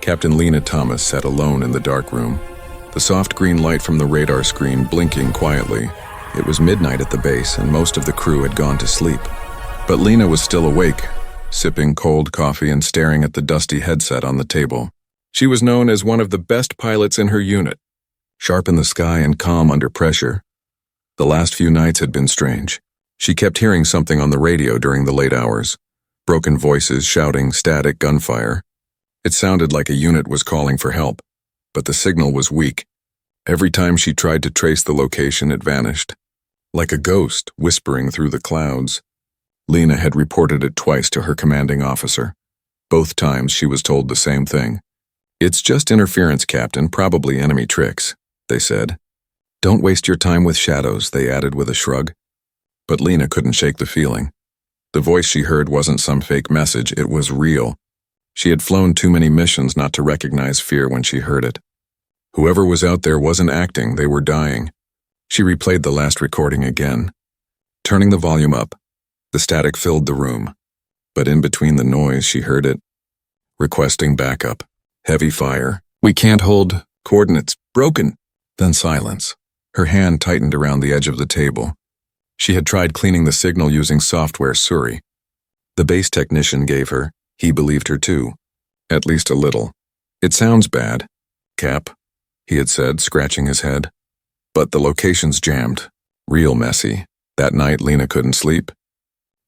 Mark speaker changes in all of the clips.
Speaker 1: Captain Lena Thomas sat alone in the dark room, the soft green light from the radar screen blinking quietly. It was midnight at the base and most of the crew had gone to sleep. But Lena was still awake, sipping cold coffee and staring at the dusty headset on the table. She was known as one of the best pilots in her unit, sharp in the sky and calm under pressure. The last few nights had been strange. She kept hearing something on the radio during the late hours. Broken voices, shouting, static, gunfire. It sounded like a unit was calling for help, but the signal was weak. Every time she tried to trace the location, it vanished. Like a ghost whispering through the clouds. Lena had reported it twice to her commanding officer. Both times she was told the same thing. "It's just interference, Captain, probably enemy tricks," they said. "Don't waste your time with shadows," they added with a shrug. But Lena couldn't shake the feeling. The voice she heard wasn't some fake message, it was real. She had flown too many missions not to recognize fear when she heard it. Whoever was out there wasn't acting, they were dying. She replayed the last recording again. Turning the volume up, the static filled the room. But in between the noise, she heard it. Requesting backup. Heavy fire. "We can't hold. Coordinates. Broken." Then silence. Her hand tightened around the edge of the table. She had tried cleaning the signal using software Suri. The base technician gave her. He believed her too. At least a little. "It sounds bad, Cap," he had said, scratching his head. "But the location's jammed. Real messy." That night, Lena couldn't sleep.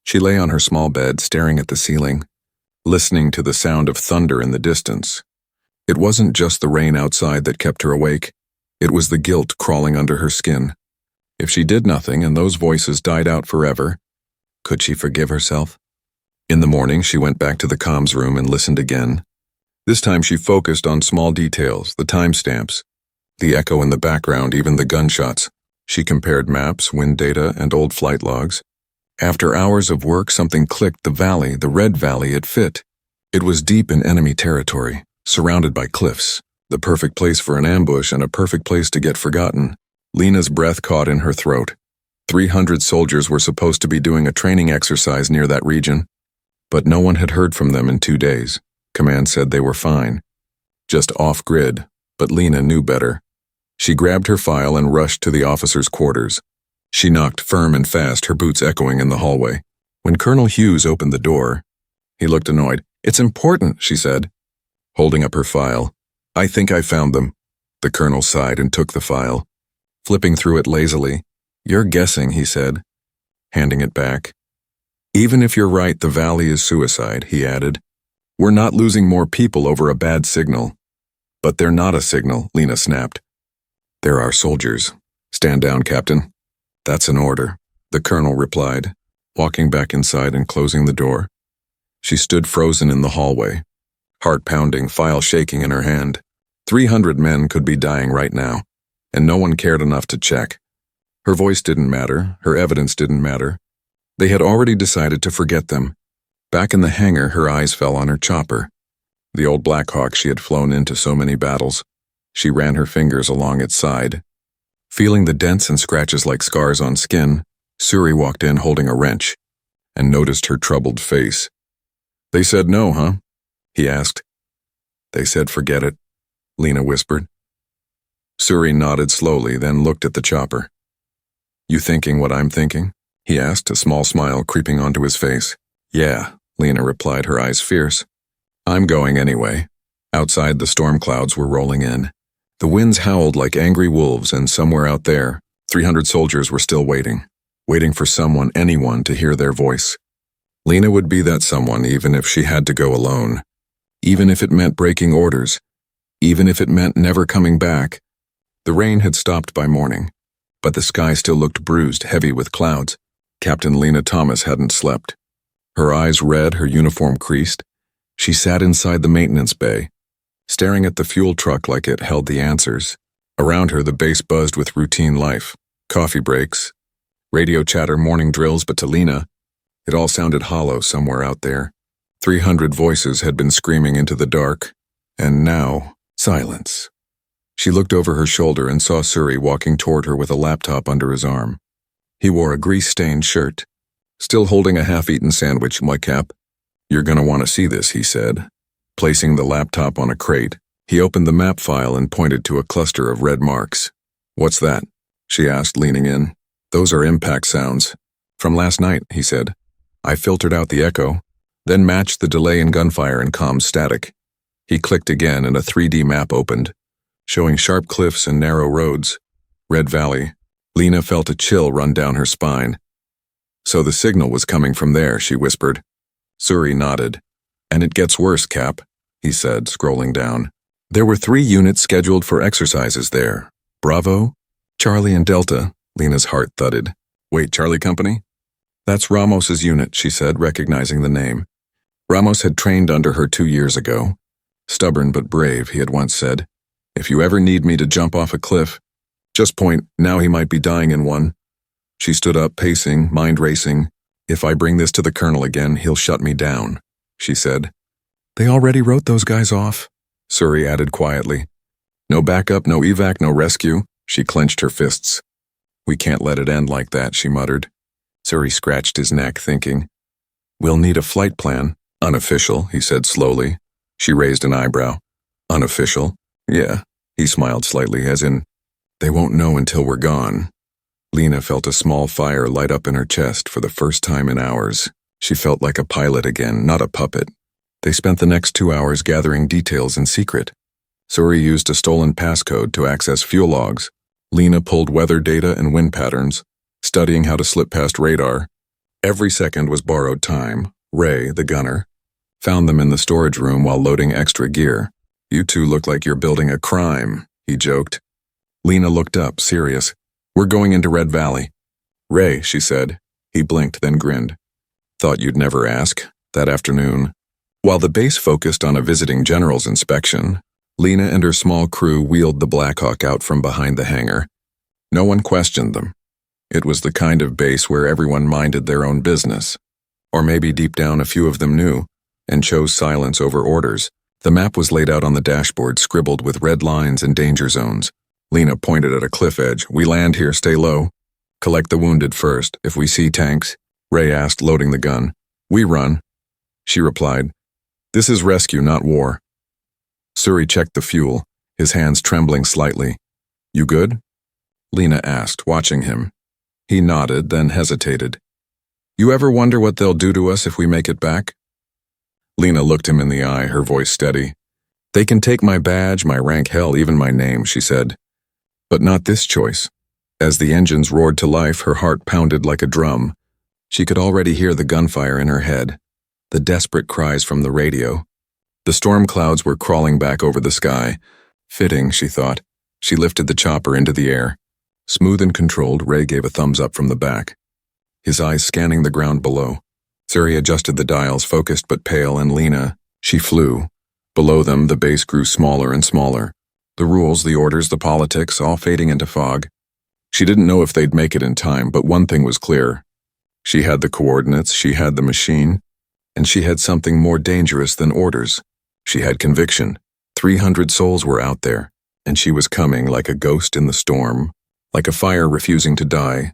Speaker 1: She lay on her small bed, staring at the ceiling, listening to the sound of thunder in the distance. It wasn't just the rain outside that kept her awake. It was the guilt crawling under her skin. If she did nothing and those voices died out forever, could she forgive herself? In the morning, she went back to the comms room and listened again. This time she focused on small details, the timestamps, the echo in the background, even the gunshots. She compared maps, wind data, and old flight logs. After hours of work, something clicked. The valley, the red valley, it fit. It was deep in enemy territory, surrounded by cliffs, the perfect place for an ambush and a perfect place to get forgotten. Lena's breath caught in her throat. 300 soldiers were supposed to be doing a training exercise near that region, but no one had heard from them in 2 days. Command said they were fine. Just off-grid, but Lena knew better. She grabbed her file and rushed to the officer's quarters. She knocked firm and fast, her boots echoing in the hallway. When Colonel Hughes opened the door, he looked annoyed. "It's important," she said, holding up her file. "I think I found them." The colonel sighed and took the file, flipping through it lazily. "You're guessing," he said, handing it back. "Even if you're right, the valley is suicide," he added. "We're not losing more people over a bad signal." "But they're not a signal," Lena snapped. "They're our soldiers. Stand down, Captain." "That's an order," the colonel replied, walking back inside and closing the door. She stood frozen in the hallway, heart pounding, file shaking in her hand. 300 men could be dying right now, and no one cared enough to check. Her voice didn't matter, her evidence didn't matter. They had already decided to forget them. Back in the hangar, her eyes fell on her chopper, the old Black Hawk she had flown into so many battles. She ran her fingers along its side. Feeling the dents and scratches like scars on skin, Suri walked in holding a wrench and noticed her troubled face. "They said no, huh?" he asked. "They said forget it," Lena whispered. Suri nodded slowly, then looked at the chopper. "You thinking what I'm thinking?" he asked, a small smile creeping onto his face. "Yeah," Lena replied, her eyes fierce. "I'm going anyway." Outside, the storm clouds were rolling in. The winds howled like angry wolves, and somewhere out there, 300 soldiers were still waiting for someone, anyone, to hear their voice. Lena would be that someone, even if she had to go alone. Even if it meant breaking orders. Even if it meant never coming back. The rain had stopped by morning, but the sky still looked bruised, heavy with clouds. Captain Lena Thomas hadn't slept. Her eyes red, her uniform creased. She sat inside the maintenance bay, staring at the fuel truck like it held the answers. Around her, the base buzzed with routine life. Coffee breaks, radio chatter, morning drills, but to Lena, it all sounded hollow somewhere out there. 300 voices had been screaming into the dark, and now, silence. She looked over her shoulder and saw Suri walking toward her with a laptop under his arm. He wore a grease-stained shirt, still holding a half-eaten sandwich. "My Cap, you're gonna want to see this," he said, Placing the laptop on a crate, he opened the map file and pointed to a cluster of red marks. "What's that?" she asked, leaning in. "Those are impact sounds. From last night," he said. "I filtered out the echo, then matched the delay in gunfire and calmed static." He clicked again and a 3D map opened, showing sharp cliffs and narrow roads. Red Valley. Lena felt a chill run down her spine. "So the signal was coming from there," she whispered. Suri nodded. "And it gets worse, Cap," he said, scrolling down. There were 3 units scheduled for exercises there. Bravo, Charlie, and Delta. Lena's heart thudded. "Wait, Charlie Company?" "That's Ramos's unit," she said, recognizing the name. Ramos had trained under her 2 years ago. "Stubborn but brave," he had once said. "If you ever need me to jump off a cliff, just point. Now he might be dying in one." She stood up, pacing, mind racing. "If I bring this to the colonel again, he'll shut me down," she said. "They already wrote those guys off," Suri added quietly. "No backup, no evac, no rescue." She clenched her fists. "We can't let it end like that," she muttered. Suri scratched his neck, thinking. "We'll need a flight plan." "Unofficial," he said slowly. She raised an eyebrow. "Unofficial?" "Yeah." He smiled slightly, as in, "They won't know until we're gone." Lena felt a small fire light up in her chest for the first time in hours. She felt like a pilot again, not a puppet. They spent the next 2 hours gathering details in secret. Suri used a stolen passcode to access fuel logs. Lena pulled weather data and wind patterns, studying how to slip past radar. Every second was borrowed time. Ray, the gunner, found them in the storage room while loading extra gear. "You two look like you're building a crime," he joked. Lena looked up, serious. "We're going into Red Valley." "Ray," she said. He blinked, then grinned. "Thought you'd never ask." That afternoon, while the base focused on a visiting general's inspection, Lena and her small crew wheeled the Blackhawk out from behind the hangar. No one questioned them. It was the kind of base where everyone minded their own business. Or maybe deep down a few of them knew, and chose silence over orders. The map was laid out on the dashboard, scribbled with red lines and danger zones. Lena pointed at a cliff edge. "We land here, stay low. Collect the wounded first. If we see tanks," Ray asked, loading the gun. "We run," she replied. "This is rescue, not war." Suri checked the fuel, his hands trembling slightly. "You good?" Lena asked, watching him. He nodded, then hesitated. "You ever wonder what they'll do to us if we make it back?" Lena looked him in the eye, her voice steady. "They can take my badge, my rank, hell, even my name," she said. "But not this choice." As the engines roared to life, her heart pounded like a drum. She could already hear the gunfire in her head, the desperate cries from the radio. The storm clouds were crawling back over the sky. Fitting, she thought. She lifted the chopper into the air. Smooth and controlled, Ray gave a thumbs up from the back, his eyes scanning the ground below. Suri adjusted the dials, focused but pale, and Lena, she flew. Below them, the base grew smaller and smaller. The rules, the orders, the politics, all fading into fog. She didn't know if they'd make it in time, but one thing was clear. She had the coordinates, she had the machine, and she had something more dangerous than orders. She had conviction. 300 souls were out there, and she was coming like a ghost in the storm, like a fire refusing to die.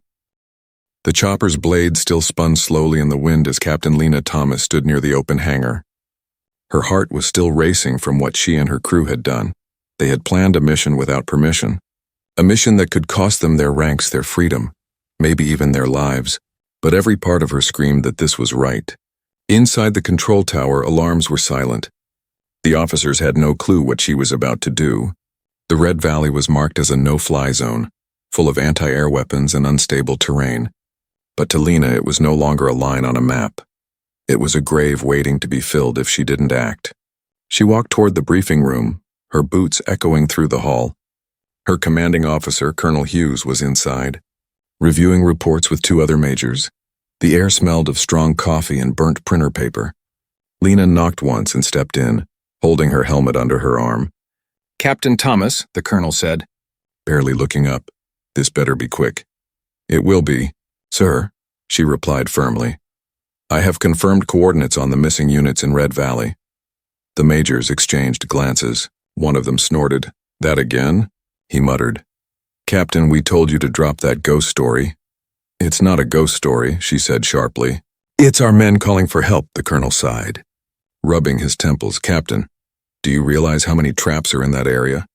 Speaker 1: The chopper's blade still spun slowly in the wind as Captain Lena Thomas stood near the open hangar. Her heart was still racing from what she and her crew had done. They had planned a mission without permission. A mission that could cost them their ranks, their freedom, maybe even their lives. But every part of her screamed that this was right. Inside the control tower, alarms were silent. The officers had no clue what she was about to do. The Red Valley was marked as a no-fly zone, full of anti-air weapons and unstable terrain. But to Lena, it was no longer a line on a map. It was a grave waiting to be filled if she didn't act. She walked toward the briefing room, her boots echoing through the hall. Her commanding officer, Colonel Hughes, was inside, reviewing reports with 2 other majors. The air smelled of strong coffee and burnt printer paper. Lena knocked once and stepped in, holding her helmet under her arm. "Captain Thomas," the colonel said, barely looking up. "This better be quick." "It will be, sir," she replied firmly. "I have confirmed coordinates on the missing units in Red Valley." The majors exchanged glances. One of them snorted. "That again?" he muttered. "Captain, we told you to drop that ghost story." "It's not a ghost story," she said sharply. "It's our men calling for help," the colonel sighed. rubbing his temples. "Captain, do you realize how many traps are in that area?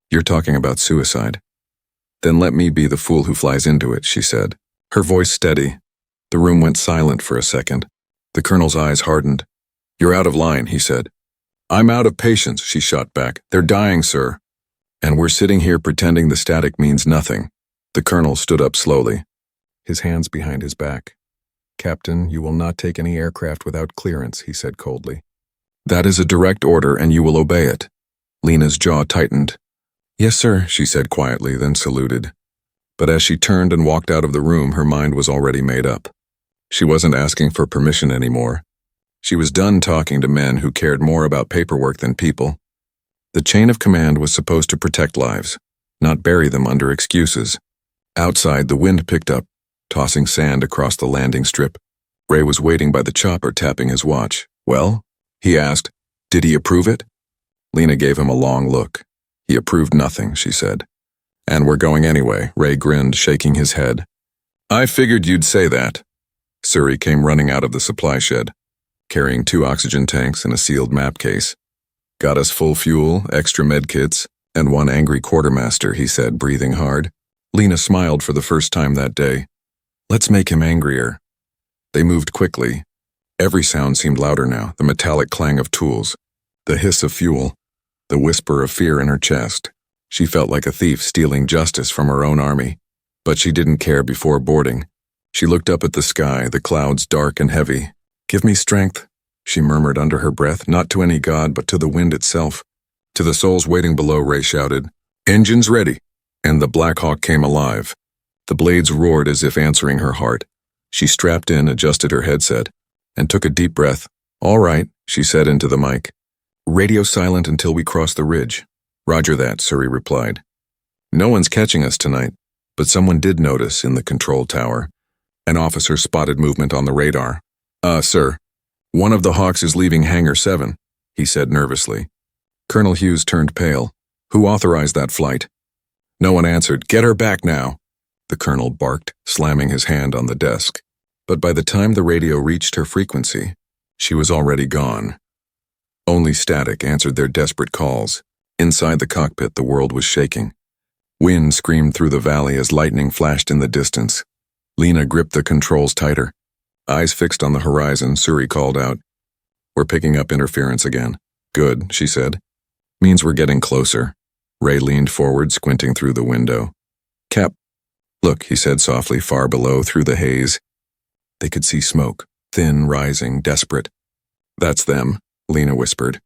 Speaker 1: You're talking about suicide." "Then let me be the fool who flies into it," she said, her voice steady. The room went silent for a second. The colonel's eyes hardened. "You're out of line," he said. "I'm out of patience," she shot back. "They're dying, sir. And we're sitting here pretending the static means nothing." The colonel stood up slowly, his hands behind his back. "Captain, you will not take any aircraft without clearance," he said coldly. "That is a direct order, and you will obey it." Lena's jaw tightened. "Yes, sir," she said quietly, then saluted. But as she turned and walked out of the room, her mind was already made up. She wasn't asking for permission anymore. She was done talking to men who cared more about paperwork than people. The chain of command was supposed to protect lives, not bury them under excuses. Outside, the wind picked up, tossing sand across the landing strip. Ray was waiting by the chopper, tapping his watch. "Well?" he asked. "Did he approve it?" Lena gave him a long look. "He approved nothing," she said. "And we're going anyway," Ray grinned, shaking his head. "I figured you'd say that." Suri came running out of the supply shed, carrying 2 oxygen tanks and a sealed map case. "Got us full fuel, extra medkits, and 1 angry quartermaster," he said, breathing hard. Lena smiled for the first time that day. "Let's make him angrier." They moved quickly. Every sound seemed louder now, the metallic clang of tools, the hiss of fuel, the whisper of fear in her chest. She felt like a thief stealing justice from her own army. But she didn't care before boarding. She looked up at the sky, the clouds dark and heavy. "Give me strength," she murmured under her breath, not to any god, but to the wind itself. To the souls waiting below, Ray shouted, "Engines ready!" And the Black Hawk came alive. The blades roared as if answering her heart. She strapped in, adjusted her headset, and took a deep breath. "All right," she said into the mic. "Radio silent until we cross the ridge." "Roger that," Suri replied. "No one's catching us tonight, but someone did notice in the control tower. An officer spotted movement on the radar. Sir, one of the Hawks is leaving Hangar 7, he said nervously. Colonel Hughes turned pale. Who authorized that flight? No one answered. "Get her back now," the colonel barked, slamming his hand on the desk. But by the time the radio reached her frequency, she was already gone. Only static answered their desperate calls. Inside the cockpit, the world was shaking. Wind screamed through the valley as lightning flashed in the distance. Lena gripped the controls tighter. Eyes fixed on the horizon, Suri called out, "We're picking up interference again." "Good," she said. "Means we're getting closer." Ray leaned forward, squinting through the window. "Cap, look," he said softly, far below, through the haze. They could see smoke, thin, rising, desperate. "That's them," Lena whispered,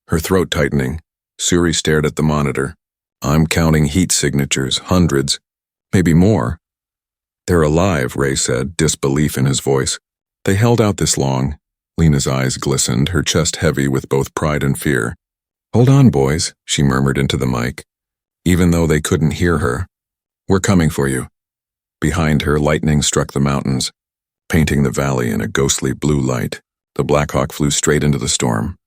Speaker 1: her throat tightening. Suri stared at the monitor. "I'm counting heat signatures, hundreds, maybe more." "They're alive," Ray said, disbelief in his voice. "They held out this long." Lena's eyes glistened, her chest heavy with both pride and fear. "Hold on, boys," she murmured into the mic, even though they couldn't hear her. "We're coming for you." Behind her, lightning struck the mountains, painting the valley in a ghostly blue light. The Black Hawk flew straight into the storm,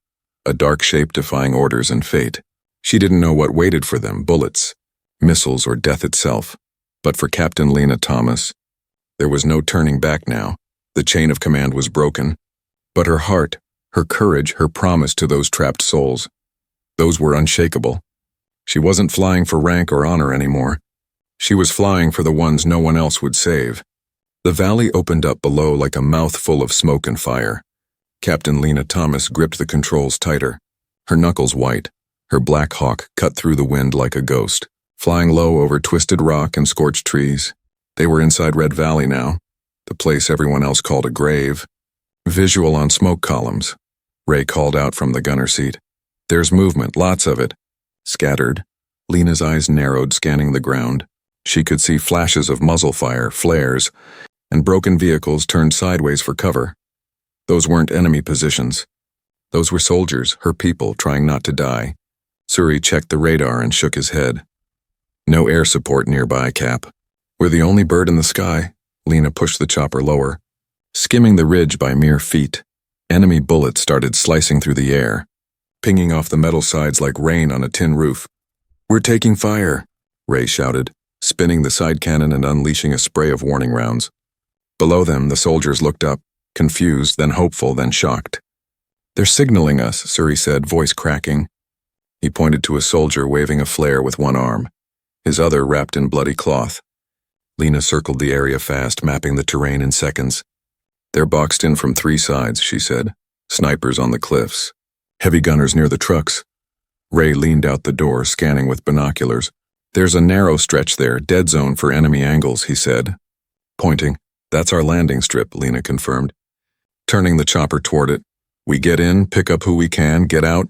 Speaker 1: a dark shape defying orders and fate. She didn't know what waited for them, bullets, missiles, or death itself. But for Captain Lena Thomas, there was no turning back now. The chain of command was broken. But her heart, her courage, her promise to those trapped souls, those were unshakable. She wasn't flying for rank or honor anymore. She was flying for the ones no one else would save. The valley opened up below like a mouth full of smoke and fire. Captain Lena Thomas gripped the controls tighter, her knuckles white, her Black Hawk cut through the wind like a ghost, flying low over twisted rock and scorched trees. They were inside Red Valley now, the place everyone else called a grave. Visual on smoke columns. Ray called out from the gunner seat. "There's movement, lots of it." Scattered. Lena's eyes narrowed, scanning the ground. She could see flashes of muzzle fire, flares, and broken vehicles turned sideways for cover. Those weren't enemy positions. Those were soldiers, her people, trying not to die. Suri checked the radar and shook his head. "No air support nearby, Cap. We're the only bird in the sky." Lena pushed the chopper lower, skimming the ridge by mere feet. Enemy bullets started slicing through the air, pinging off the metal sides like rain on a tin roof. "We're taking fire," Ray shouted, spinning the side cannon and unleashing a spray of warning rounds. Below them, the soldiers looked up, confused, then hopeful, then shocked. They're signaling us, Suri said, voice cracking. He pointed to a soldier waving a flare with one arm, his other wrapped in bloody cloth. Lena circled the area fast, mapping the terrain in seconds. They're boxed in from 3 sides, she said. Snipers on the cliffs. Heavy gunners near the trucks. Ray leaned out the door, scanning with binoculars. There's a narrow stretch there, dead zone for enemy angles, he said. Pointing. That's our landing strip, Lena confirmed. Turning the chopper toward it. We get in, pick up who we can, get out,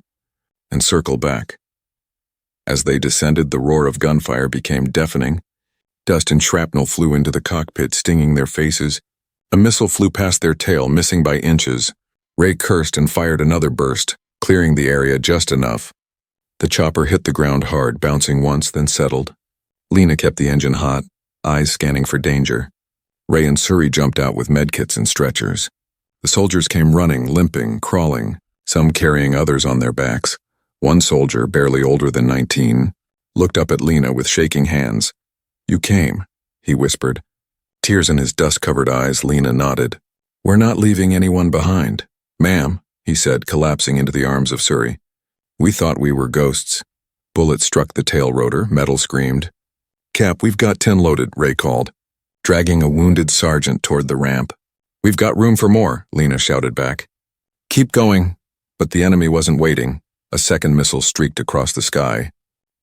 Speaker 1: and circle back. As they descended, the roar of gunfire became deafening. Dust and shrapnel flew into the cockpit, stinging their faces. A missile flew past their tail, missing by inches. Ray cursed and fired another burst, clearing the area just enough. The chopper hit the ground hard, bouncing once, then settled. Lena kept the engine hot, eyes scanning for danger. Ray and Suri jumped out with medkits and stretchers. The soldiers came running, limping, crawling, some carrying others on their backs. One soldier, barely older than 19, looked up at Lena with shaking hands. You came, he whispered. Tears in his dust-covered eyes, Lena nodded. We're not leaving anyone behind. Ma'am, he said, collapsing into the arms of Suri. We thought we were ghosts. Bullets struck the tail rotor, metal screamed. Cap, we've got 10 loaded, Ray called, dragging a wounded sergeant toward the ramp. We've got room for more, Lena shouted back. Keep going. But the enemy wasn't waiting. A second missile streaked across the sky.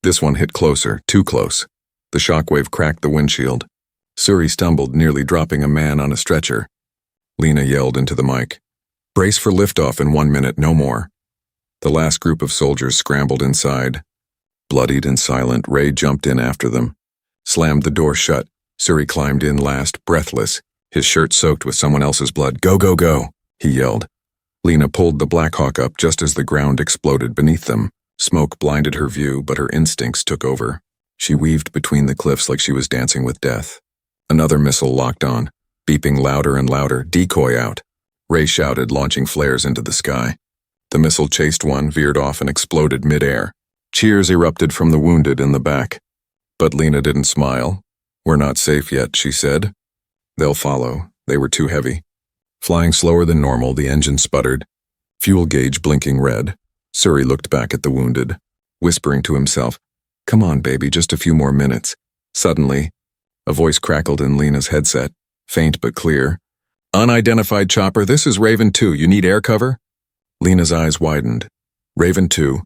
Speaker 1: This one hit closer, too close. The shockwave cracked the windshield. Suri stumbled, nearly dropping a man on a stretcher. Lena yelled into the mic. Brace for liftoff in 1 minute, no more. The last group of soldiers scrambled inside. Bloodied and silent, Ray jumped in after them. Slammed the door shut. Suri climbed in last, breathless, his shirt soaked with someone else's blood. Go, go, go, he yelled. Lena pulled the Black Hawk up just as the ground exploded beneath them. Smoke blinded her view, but her instincts took over. She weaved between the cliffs like she was dancing with death. Another missile locked on, beeping louder and louder. Decoy out. Ray shouted, launching flares into the sky. The missile chased one, veered off, and exploded mid-air. Cheers erupted from the wounded in the back. But Lena didn't smile. We're not safe yet, she said. They'll follow. They were too heavy. Flying slower than normal, the engine sputtered. Fuel gauge blinking red. Suri looked back at the wounded, whispering to himself, Come on, baby, just a few more minutes. Suddenly, a voice crackled in Lena's headset, faint but clear. Unidentified chopper, this is Raven 2. You need air cover? Lena's eyes widened. Raven 2.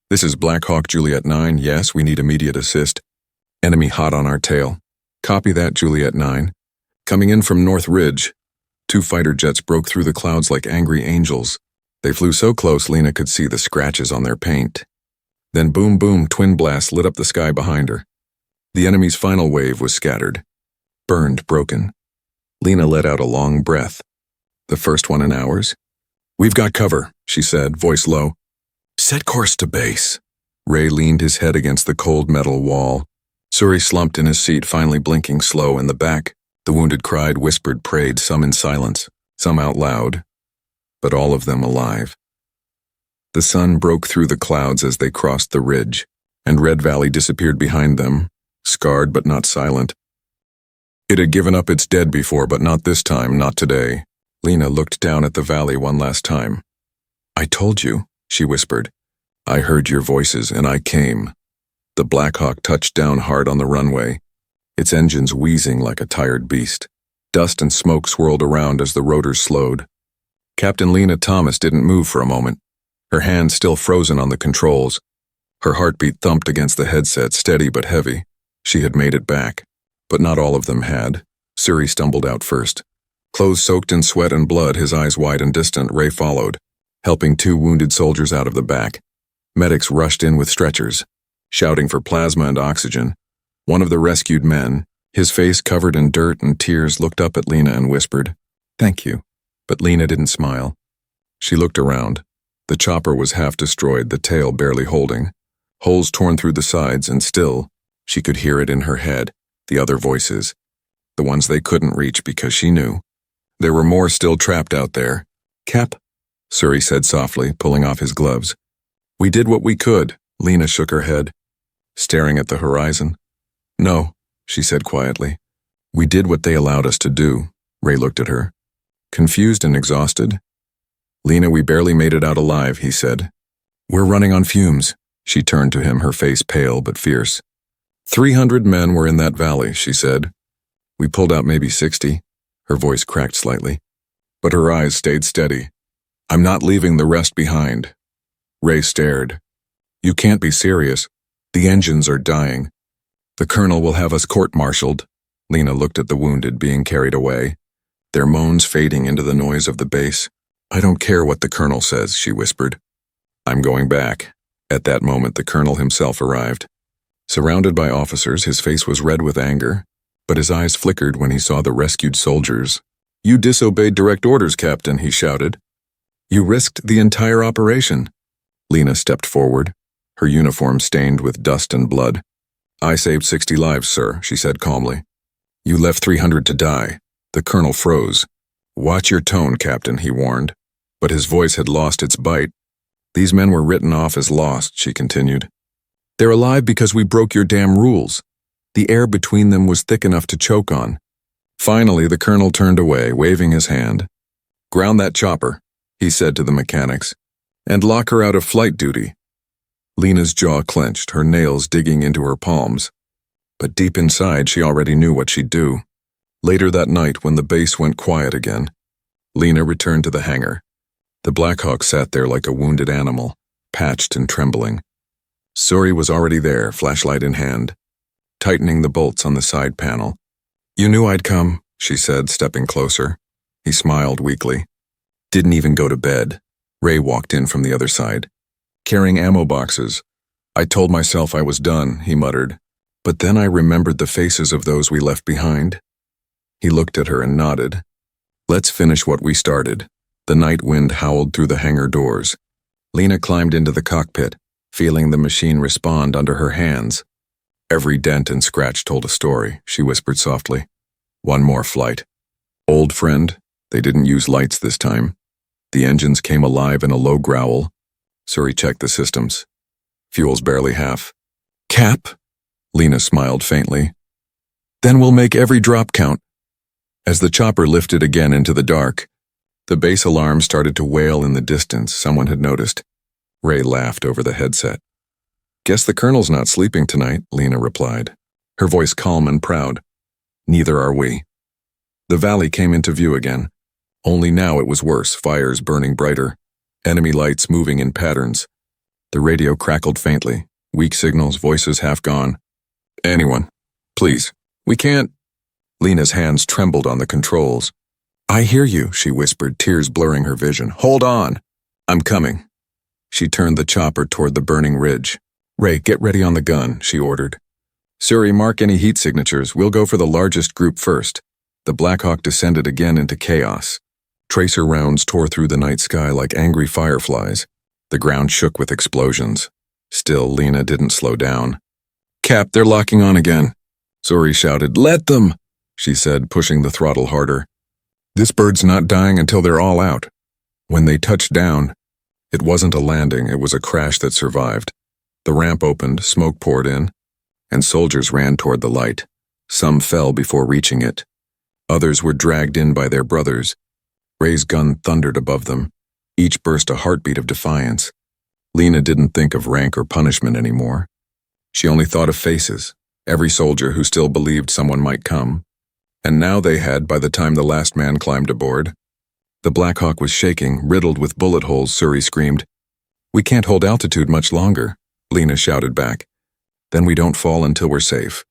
Speaker 1: This is Black Hawk Juliet 9. Yes, we need immediate assist. Enemy hot on our tail. Copy that, Juliet 9. Coming in from North Ridge. 2 fighter jets broke through the clouds like angry angels. They flew so close Lena could see the scratches on their paint. Then boom boom, twin blasts lit up the sky behind her. The enemy's final wave was scattered. Burned, broken. Lena let out a long breath. The first one in hours? We've got cover, she said, voice low. Set course to base. Ray leaned his head against the cold metal wall. Suri slumped in his seat, finally blinking slow in the back. The wounded cried, whispered, prayed, some in silence, some out loud, but all of them alive. The sun broke through the clouds as they crossed the ridge, and Red Valley disappeared behind them, scarred but not silent. It had given up its dead before, but not this time, not today. Lena looked down at the valley one last time. I told you, she whispered. I heard your voices, and I came. The Black Hawk touched down hard on the runway, its engines wheezing like a tired beast. Dust and smoke swirled around as the rotors slowed. Captain Lena Thomas didn't move for a moment, her hands still frozen on the controls. Her heartbeat thumped against the headset, steady but heavy. She had made it back, but not all of them had. Suri stumbled out first. Clothes soaked in sweat and blood, his eyes wide and distant, Ray followed, helping 2 wounded soldiers out of the back. Medics rushed in with stretchers, shouting for plasma and oxygen. One of the rescued men, his face covered in dirt and tears, looked up at Lena and whispered, Thank you. But Lena didn't smile. She looked around. The chopper was half destroyed, the tail barely holding. Holes torn through the sides, and still, she could hear it in her head, the other voices. The ones they couldn't reach because she knew. There were more still trapped out there. Cap, Suri said softly, pulling off his gloves. We did what we could, Lena shook her head, staring at the horizon. No, she said quietly. We did what they allowed us to do. Ray looked at her. Confused and exhausted. "Lena, we barely made it out alive," he said. "We're running on fumes." She turned to him, her face pale but fierce. 300 men were in that valley, she said. We pulled out maybe 60. Her voice cracked slightly, but her eyes stayed steady. "I'm not leaving the rest behind." Ray stared. "You can't be serious. The engines are dying. The colonel will have us court-martialed." Lena looked at the wounded being carried away, their moans fading into the noise of the base. "I don't care what the colonel says," she whispered. "I'm going back." At that moment, the colonel himself arrived. Surrounded by officers, his face was red with anger, but his eyes flickered when he saw the rescued soldiers. "You disobeyed direct orders, Captain," he shouted. "You risked the entire operation." Lena stepped forward, her uniform stained with dust and blood. "I saved 60 lives, sir," she said calmly. "You left 300 to die." The colonel froze. "Watch your tone, Captain," he warned, but his voice had lost its bite. "These men were written off as lost," she continued. "They're alive because we broke your damn rules. The air between them was thick enough to choke on." Finally, the colonel turned away, waving his hand. "Ground that chopper," he said to the mechanics, "and lock her out of flight duty." Lena's jaw clenched, her nails digging into her palms. But deep inside, she already knew what she'd do. Later that night, when the base went quiet again, Lena returned to the hangar. The Blackhawk sat there like a wounded animal, patched and trembling. Suri was already there, flashlight in hand, tightening the bolts on the side panel. "You knew I'd come," she said, stepping closer. He smiled weakly. "Didn't even go to bed." Ray walked in from the other side, carrying ammo boxes. "I told myself I was done," he muttered. "But then I remembered the faces of those we left behind." He looked at her and nodded. "Let's finish what we started." The night wind howled through the hangar doors. Lena climbed into the cockpit, feeling the machine respond under her hands. Every dent and scratch told a story, she whispered softly. "One more flight." "Old friend." They didn't use lights this time. The engines came alive in a low growl. Suri checked the systems. Fuel's barely half. "Cap?" Lena smiled faintly. "Then we'll make every drop count." As the chopper lifted again into the dark, the base alarm started to wail in the distance. Someone had noticed. Ray laughed over the headset. "Guess the colonel's not sleeping tonight," Lena replied, her voice calm and proud. "Neither are we." The valley came into view again. Only now it was worse, fires burning brighter, enemy lights moving in patterns. The radio crackled faintly, weak signals, voices half gone. "Anyone, please, we can't." Lena's hands trembled on the controls. "I hear you," she whispered, tears blurring her vision. "Hold on. I'm coming." She turned the chopper toward the burning ridge. "Ray, get ready on the gun," she ordered. "Suri, mark any heat signatures. We'll go for the largest group first." The Blackhawk descended again into chaos. Tracer rounds tore through the night sky like angry fireflies. The ground shook with explosions. Still, Lena didn't slow down. "Cap, they're locking on again." Suri shouted. "Let them," she said, pushing the throttle harder. "This bird's not dying until they're all out." When they touched down, it wasn't a landing, it was a crash that survived. The ramp opened, smoke poured in, and soldiers ran toward the light. Some fell before reaching it. Others were dragged in by their brothers. Ray's gun thundered above them. Each burst a heartbeat of defiance. Lena didn't think of rank or punishment anymore. She only thought of faces, every soldier who still believed someone might come. And now they had, by the time the last man climbed aboard. The Blackhawk was shaking, riddled with bullet holes. Suri screamed. "We can't hold altitude much longer," Lena shouted back. "Then we don't fall until we're safe."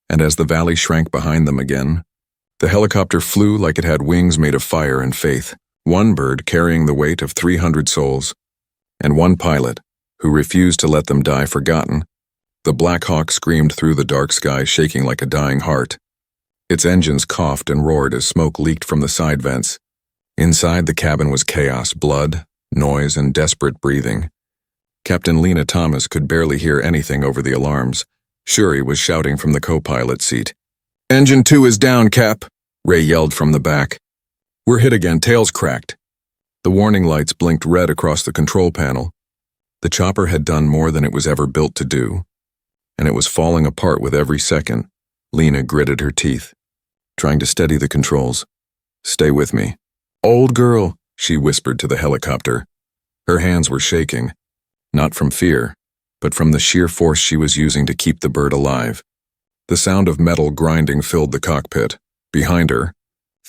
Speaker 1: And as the valley shrank behind them again, the helicopter flew like it had wings made of fire and faith. One bird carrying the weight of 300 souls. And one pilot, who refused to let them die forgotten. The Blackhawk screamed through the dark sky, shaking like a dying heart. Its engines coughed and roared as smoke leaked from the side vents. Inside the cabin was chaos, blood, noise, and desperate breathing. Captain Lena Thomas could barely hear anything over the alarms. Suri was shouting from the co-pilot seat. "Engine 2 is down, Cap," Ray yelled from the back. "We're hit again, tails cracked." The warning lights blinked red across the control panel. The chopper had done more than it was ever built to do, and it was falling apart with every second. Lena gritted her teeth, trying to steady the controls. "Stay with me." "Old girl," she whispered to the helicopter. Her hands were shaking, not from fear, but from the sheer force she was using to keep the bird alive. The sound of metal grinding filled the cockpit. Behind her,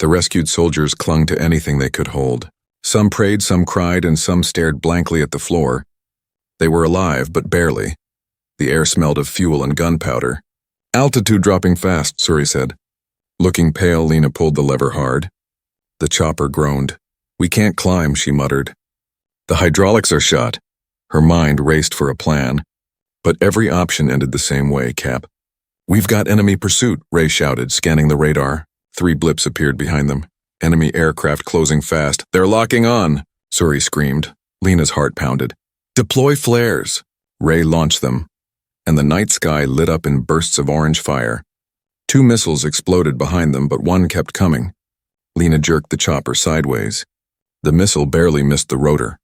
Speaker 1: the rescued soldiers clung to anything they could hold. Some prayed, some cried, and some stared blankly at the floor. They were alive, but barely. The air smelled of fuel and gunpowder. "Altitude dropping fast," Suri said. Looking pale, Lena pulled the lever hard. The chopper groaned. "We can't climb," she muttered. "The hydraulics are shot." Her mind raced for a plan. But every option ended the same way, Cap. "We've got enemy pursuit," Ray shouted, scanning the radar. 3 blips appeared behind them. Enemy aircraft closing fast. "They're locking on," Suri screamed. Lena's heart pounded. "Deploy flares." Ray launched them, and the night sky lit up in bursts of orange fire. 2 missiles exploded behind them, but one kept coming. Lena jerked the chopper sideways. The missile barely missed the rotor.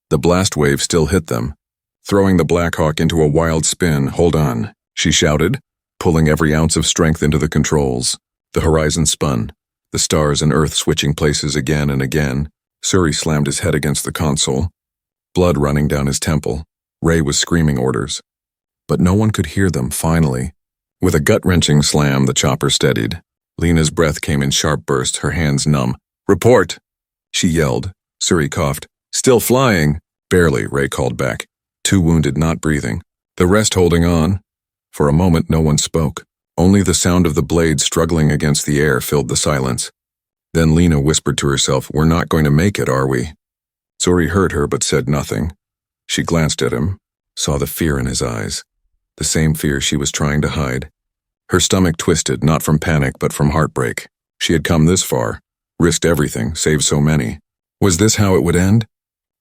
Speaker 1: The blast wave still hit them, throwing the Black Hawk into a wild spin. "Hold on," she shouted, pulling every ounce of strength into the controls. The horizon spun, the stars and Earth switching places again and again. Suri slammed his head against the console, blood running down his temple. Ray was screaming orders, but no one could hear them. Finally, with a gut-wrenching slam, the chopper steadied. Lena's breath came in sharp bursts, her hands numb. "Report!" she yelled. Suri coughed. "Still flying." "Barely," Ray called back. 2 wounded, not breathing. The rest holding on. For a moment, no one spoke. Only the sound of the blades struggling against the air filled the silence. Then Lena whispered to herself, "We're not going to make it, are we?" Suri heard her but said nothing. She glanced at him, saw the fear in his eyes, the same fear she was trying to hide. Her stomach twisted, not from panic but from heartbreak. She had come this far, risked everything, saved so many. Was this how it would end?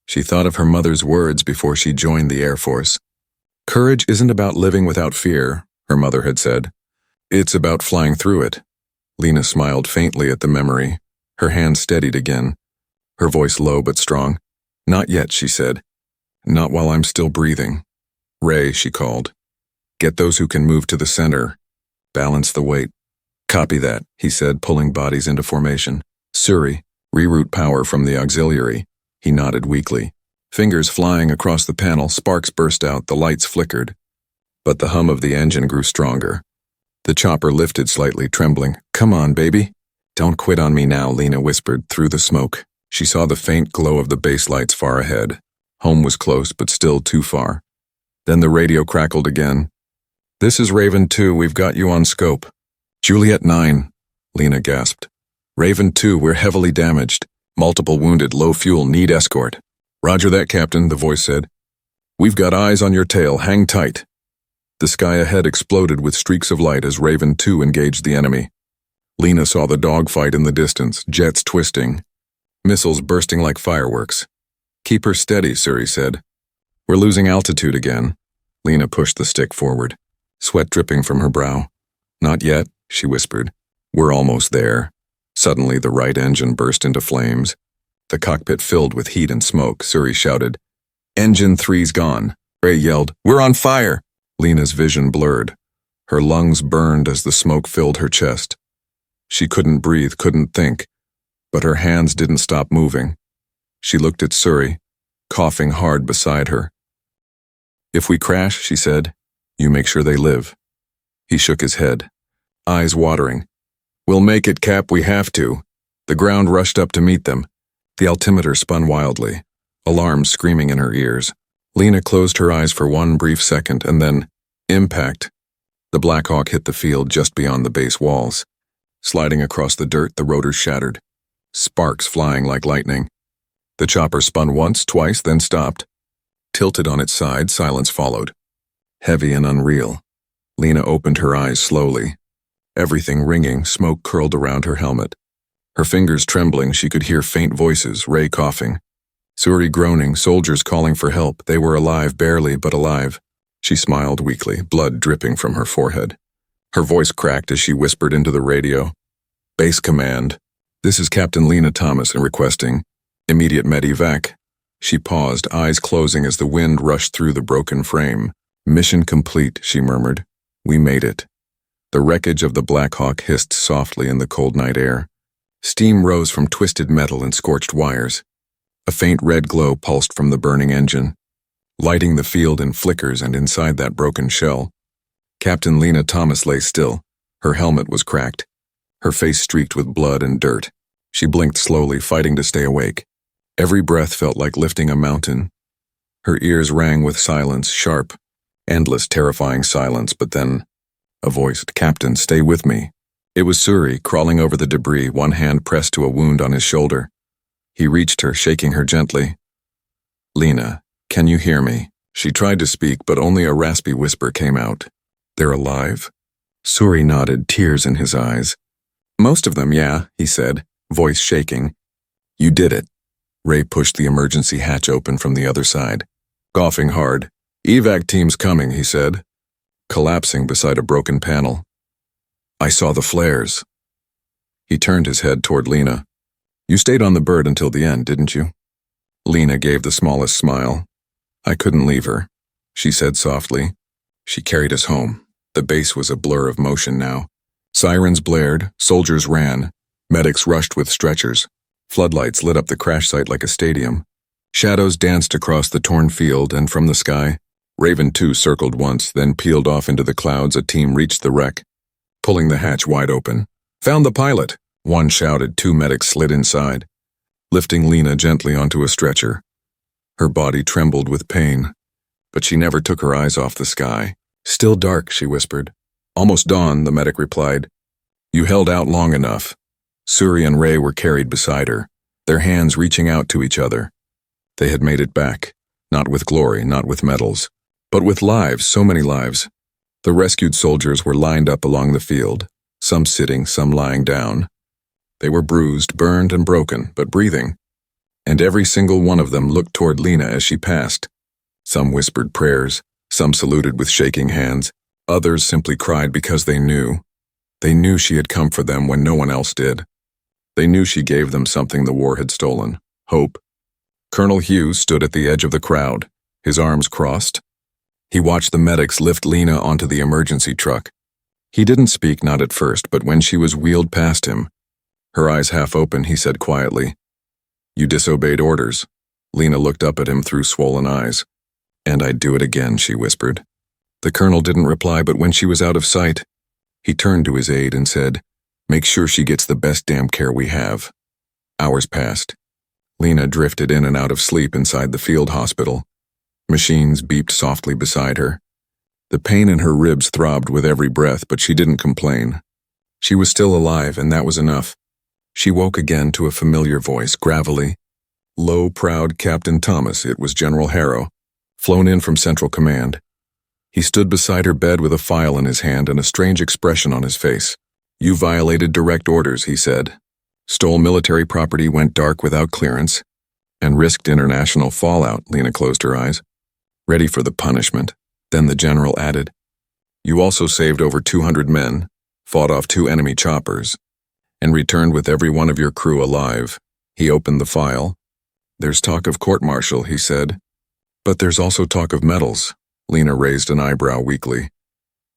Speaker 1: She thought of her mother's words before she joined the Air Force. "Courage isn't about living without fear," her mother had said. "It's about flying through it." Lena smiled faintly at the memory. Her hand steadied again, her voice low but strong. "Not yet," she said. "Not while I'm still breathing." "Ray," she called. "Get those who can move to the center. Balance the weight." "Copy that," he said, pulling bodies into formation. "Suri, reroute power from the auxiliary." He nodded weakly. Fingers flying across the panel, sparks burst out, the lights flickered. But the hum of the engine grew stronger. The chopper lifted slightly, trembling. "Come on, baby." "Don't quit on me now," Lena whispered through the smoke. She saw the faint glow of the base lights far ahead. Home was close, but still too far. Then the radio crackled again. "This is Raven 2, we've got you on scope." "Juliet 9, Lena gasped. "Raven 2, we're heavily damaged. Multiple wounded, low fuel, need escort." "Roger that, Captain," the voice said. "We've got eyes on your tail, hang tight." The sky ahead exploded with streaks of light as Raven 2 engaged the enemy. Lena saw the dogfight in the distance, jets twisting, missiles bursting like fireworks. "Keep her steady," Suri said. "We're losing altitude again." Lena pushed the stick forward, sweat dripping from her brow. "Not yet," she whispered. "We're almost there." Suddenly, the right engine burst into flames. The cockpit filled with heat and smoke. Suri shouted, "Engine 3's gone." Ray yelled, "We're on fire!" Lena's vision blurred. Her lungs burned as the smoke filled her chest. She couldn't breathe, couldn't think, but her hands didn't stop moving. She looked at Suri, coughing hard beside her. "If we crash," she said, "you make sure they live." He shook his head, eyes watering. "We'll make it, Cap, we have to." The ground rushed up to meet them. The altimeter spun wildly, alarms screaming in her ears. Lena closed her eyes for one brief second, and then, impact. The Black Hawk hit the field just beyond the base walls. Sliding across the dirt, the rotors shattered, sparks flying like lightning. The chopper spun once, twice, then stopped. Tilted on its side, silence followed. Heavy and unreal. Lena opened her eyes slowly. Everything ringing, smoke curled around her helmet. Her fingers trembling, she could hear faint voices, Ray coughing. Suri groaning, soldiers calling for help. They were alive, barely, but alive. She smiled weakly, blood dripping from her forehead. Her voice cracked as she whispered into the radio. "Base command. This is Captain Lena Thomas and requesting immediate medevac." She paused, eyes closing as the wind rushed through the broken frame. "Mission complete," she murmured. "We made it." The wreckage of the Black Hawk hissed softly in the cold night air. Steam rose from twisted metal and scorched wires. A faint red glow pulsed from the burning engine, lighting the field in flickers, and inside that broken shell, Captain Lena Thomas lay still. Her helmet was cracked, her face streaked with blood and dirt. She blinked slowly, fighting to stay awake. Every breath felt like lifting a mountain. Her ears rang with silence, sharp, endless, terrifying silence, but then a voice, "Captain, stay with me." It was Suri, crawling over the debris, one hand pressed to a wound on his shoulder. He reached her, shaking her gently. "Lena, can you hear me?" She tried to speak, but only a raspy whisper came out. "They're alive?" Suri nodded, tears in his eyes. "Most of them, yeah," he said, voice shaking. "You did it." Ray pushed the emergency hatch open from the other side, coughing hard. "Evac team's coming," he said, collapsing beside a broken panel. "I saw the flares." He turned his head toward Lena. "You stayed on the bird until the end, didn't you?" Lena gave the smallest smile. "I couldn't leave her," she said softly. "She carried us home." The base was a blur of motion now. Sirens blared, soldiers ran, medics rushed with stretchers. Floodlights lit up the crash site like a stadium. Shadows danced across the torn field, and from the sky, Raven 2 circled once, then peeled off into the clouds. A team reached the wreck, pulling the hatch wide open. "Found the pilot!" One shouted. 2 medics slid inside, lifting Lena gently onto a stretcher. Her body trembled with pain, but she never took her eyes off the sky. "Still dark," she whispered. "Almost dawn," the medic replied. "You held out long enough." Suri and Ray were carried beside her, their hands reaching out to each other. They had made it back, not with glory, not with medals, but with lives, so many lives. The rescued soldiers were lined up along the field, some sitting, some lying down. They were bruised, burned, and broken, but breathing. And every single one of them looked toward Lena as she passed. Some whispered prayers, some saluted with shaking hands, others simply cried because they knew. They knew she had come for them when no one else did. They knew she gave them something the war had stolen: hope. Colonel Hughes stood at the edge of the crowd, his arms crossed. He watched the medics lift Lena onto the emergency truck. He didn't speak, not at first, but when she was wheeled past him, her eyes half open, he said quietly, "You disobeyed orders." Lena looked up at him through swollen eyes. "And I'd do it again," she whispered. The colonel didn't reply, but when she was out of sight, he turned to his aide and said, "Make sure she gets the best damn care we have." Hours passed. Lena drifted in and out of sleep inside the field hospital. Machines beeped softly beside her. The pain in her ribs throbbed with every breath, but she didn't complain. She was still alive, and that was enough. She woke again to a familiar voice, gravelly. Low, proud Captain Thomas, it was General Harrow, flown in from Central Command. He stood beside her bed with a file in his hand and a strange expression on his face. "You violated direct orders," he said. "Stole military property, went dark without clearance, and risked international fallout." Lena closed her eyes, ready for the punishment. Then the general added, "You also saved over 200 men, fought off 2 enemy choppers, and returned with every one of your crew alive." He opened the file. "There's talk of court-martial," he said. "But there's also talk of medals." Lena raised an eyebrow weakly.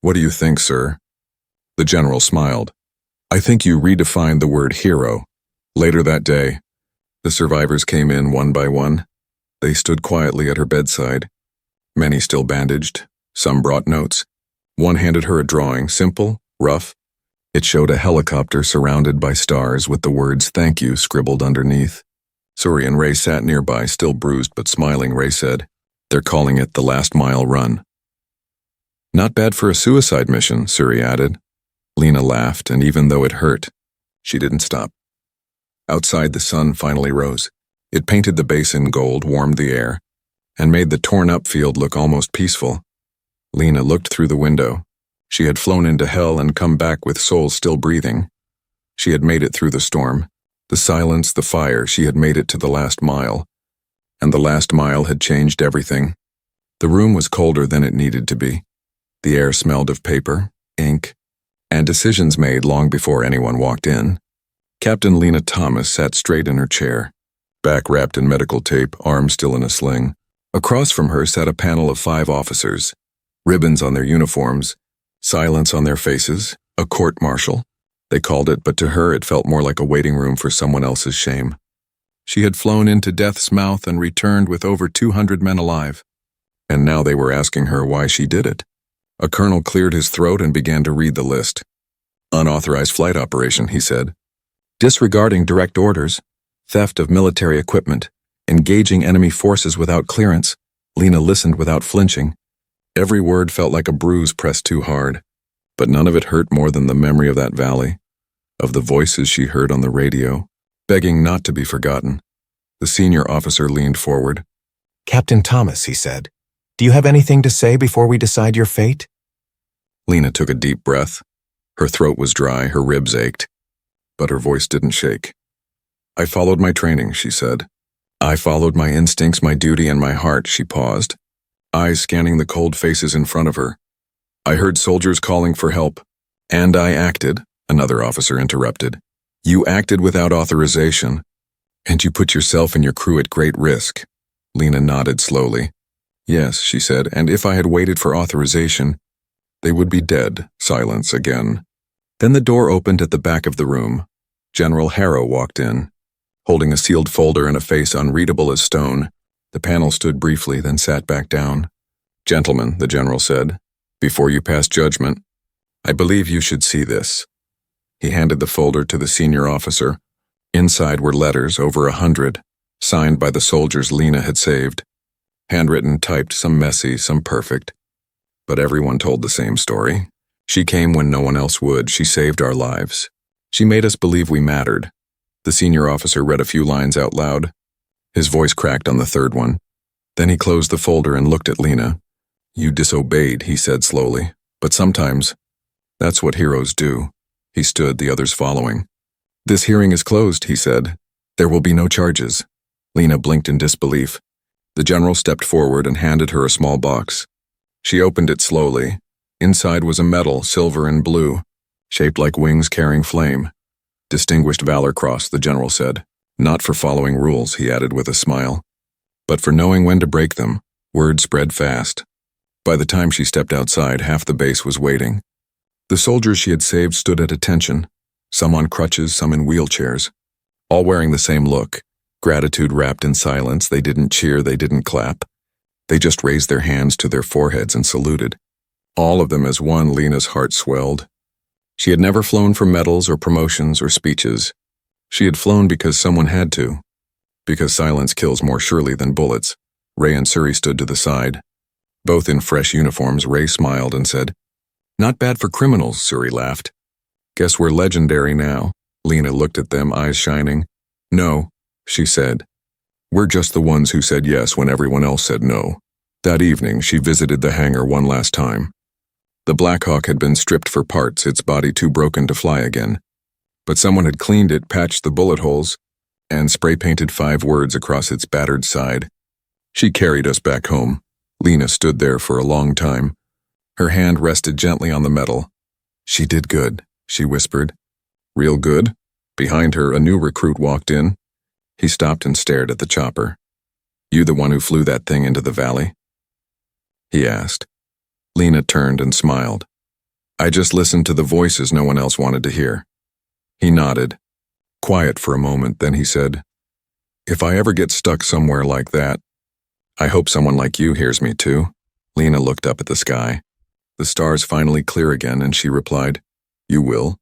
Speaker 1: "What do you think, sir?" The general smiled. "I think you redefined the word hero." Later that day, the survivors came in one by one. They stood quietly at her bedside. Many still bandaged. Some brought notes. One handed her a drawing, simple, rough. It showed a helicopter surrounded by stars with the words "Thank you" scribbled underneath. Suri and Ray sat nearby, still bruised but smiling. Ray said, "They're calling it the last mile run." "Not bad for a suicide mission," Suri added. Lena laughed, and even though it hurt, she didn't stop. Outside, the sun finally rose. It painted the base in gold, warmed the air, and made the torn-up field look almost peaceful. Lena looked through the window. She had flown into hell and come back with souls still breathing. She had made it through the storm, the silence, the fire. She had made it to the last mile, and the last mile had changed everything. The room was colder than it needed to be. The air smelled of paper, ink, and decisions made long before anyone walked in. Captain Lena Thomas sat straight in her chair, back wrapped in medical tape, arm still in a sling. Across from her sat a panel of 5 officers, ribbons on their uniforms, silence on their faces, a court-martial. They called it, but to her it felt more like a waiting room for someone else's shame. She had flown into death's mouth and returned with over 200 men alive. And now they were asking her why she did it. A colonel cleared his throat and began to read the list. Unauthorized flight operation, he said. Disregarding direct orders, theft of military equipment, engaging enemy forces without clearance. Lena listened without flinching. Every word felt like a bruise pressed too hard, but none of it hurt more than the memory of that valley, of the voices she heard on the radio, begging not to be forgotten. The senior officer leaned forward.
Speaker 2: Captain Thomas, he said, do you have anything to say before we decide your fate?
Speaker 1: Lena took a deep breath. Her throat was dry, her ribs ached, but her voice didn't shake. I followed my training, she said. I followed my instincts, my duty, and my heart. She paused, eyes scanning the cold faces in front of her. I heard soldiers calling for help, and I acted, another officer interrupted. You acted without authorization, and you put yourself and your crew at great risk. Lena nodded slowly. Yes, she said, and if I had waited for authorization, they would be dead. Silence again. Then the door opened at the back of the room. General Harrow walked in, holding a sealed folder and a face unreadable as stone. The panel stood briefly, then sat back down. Gentlemen, the general said, before you pass judgment, I believe you should see this. He handed the folder to the senior officer. Inside were letters, over 100, signed by the soldiers Lena had saved. Handwritten, typed, some messy, some perfect. But everyone told the same story. She came when no one else would. She saved our lives. She made us believe we mattered. The senior officer read a few lines out loud. His voice cracked on the third one. Then he closed the folder and looked at Lena. You disobeyed, he said slowly. But sometimes, that's what heroes do. He stood, the others following. This hearing is closed, he said. There will be no charges. Lena blinked in disbelief. The general stepped forward and handed her a small box. She opened it slowly. Inside was a medal, silver and blue, shaped like wings carrying flame. Distinguished Valor Cross, the general said. Not for following rules, he added with a smile, but for knowing when to break them. Word spread fast. By the time she stepped outside, half the base was waiting. The soldiers she had saved stood at attention, some on crutches, some in wheelchairs, all wearing the same look, gratitude wrapped in silence. They didn't cheer, they didn't clap. They just raised their hands to their foreheads and saluted. All of them as one. Lena's heart swelled. She had never flown for medals or promotions or speeches. She had flown because someone had to. Because silence kills more surely than bullets. Ray and Suri stood to the side. Both in fresh uniforms, Ray smiled and said, Not bad for criminals, Suri laughed. Guess we're legendary now. Lena looked at them, eyes shining. No, she said. We're just the ones who said yes when everyone else said no. That evening, she visited the hangar one last time. The Black Hawk had been stripped for parts, its body too broken to fly again. But someone had cleaned it, patched the bullet holes, and spray-painted 5 words across its battered side. She carried us back home. Lena stood there for a long time. Her hand rested gently on the metal. She did good, she whispered. Real good? Behind her, a new recruit walked in. He stopped and stared at the chopper. You the one who flew that thing into the valley? He asked. Lena turned and smiled. I just listened to the voices no one else wanted to hear. He nodded. Quiet for a moment, then he said, If I ever get stuck somewhere like that, I hope someone like you hears me too. Lena looked up at the sky. The stars finally clear again, and she replied, You will?